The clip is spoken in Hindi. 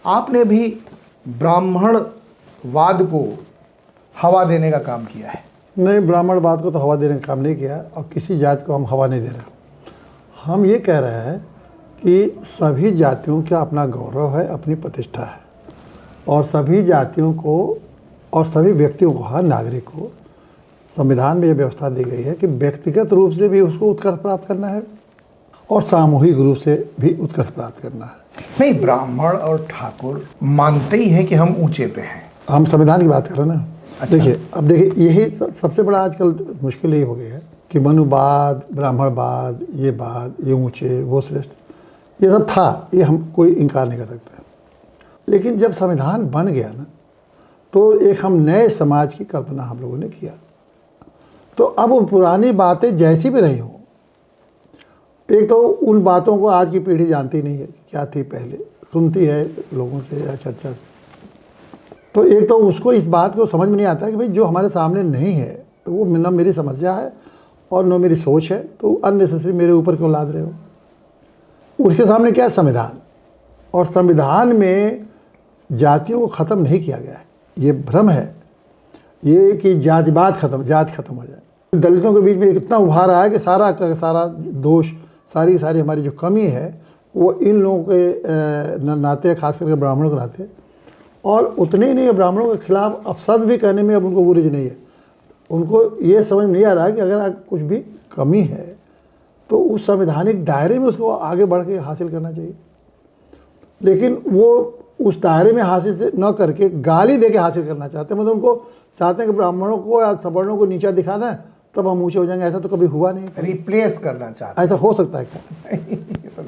आपने भी ब्राह्मणवाद को हवा देने का काम किया है। नहीं, ब्राह्मणवाद को तो हवा देने का काम नहीं किया और किसी जाति को हम हवा नहीं दे रहे। हम ये कह रहे हैं कि सभी जातियों का अपना गौरव है, अपनी प्रतिष्ठा है और सभी जातियों को और सभी व्यक्तियों को, हर नागरिक को संविधान में ये व्यवस्था दी गई है कि व्यक्तिगत रूप से भी उसको उत्कर्ष प्राप्त करना है और सामूहिक रूप से भी उत्कर्ष प्राप्त करना है। नहीं, ब्राह्मण और ठाकुर मानते ही हैं कि हम ऊंचे पे हैं। हम संविधान की बात कर रहे हैं ना। अच्छा। देखिए, अब देखिए, यही सबसे बड़ा आजकल मुश्किल यही हो गई है कि मनुवाद, ब्राह्मणवाद, ये बात, ये ऊंचे, वो श्रेष्ठ, ये सब था, ये हम कोई इनकार नहीं कर सकते। लेकिन जब संविधान बन गया ना, तो एक हम नए समाज की कल्पना हम लोगों ने किया। तो अब उन पुरानी बातें जैसी भी रही हों, एक तो उन बातों को आज की पीढ़ी जानती नहीं है क्या थी, पहले सुनती है लोगों से या चर्चा से। तो एक तो उसको इस बात को समझ में नहीं आता कि भाई जो हमारे सामने नहीं है तो वो न मेरी समस्या है और न मेरी सोच है, तो अननेसेसरी मेरे ऊपर क्यों लाद रहे हो। उसके सामने क्या है, संविधान, और संविधान में जातियों को ख़त्म नहीं किया गया है। ये भ्रम है ये कि जातिवाद खत्म, जाति खत्म हो जाए। दलितों के बीच में इतना उभार आया कि सारा का सारा दोष, सारी हमारी जो कमी है वो इन लोगों के नाते, खास करके ब्राह्मणों के नाते, और उतने ही नहीं, ब्राह्मणों के खिलाफ अपशब्द भी कहने में अब उनको गुरेज नहीं है। उनको ये समझ नहीं आ रहा है कि अगर कुछ भी कमी है तो उस संवैधानिक दायरे में उसको आगे बढ़ के हासिल करना चाहिए। लेकिन वो उस दायरे में हासिल से न करके गाली दे के हासिल करना चाहते हैं। मतलब उनको चाहते हैं कि ब्राह्मणों को या सवर्णों को नीचा दिखा दें तब हम ऊँचे हो जाएंगे। ऐसा तो कभी हुआ नहीं, रिप्लेस करना चाहते हैं। ऐसा हो सकता है क्या?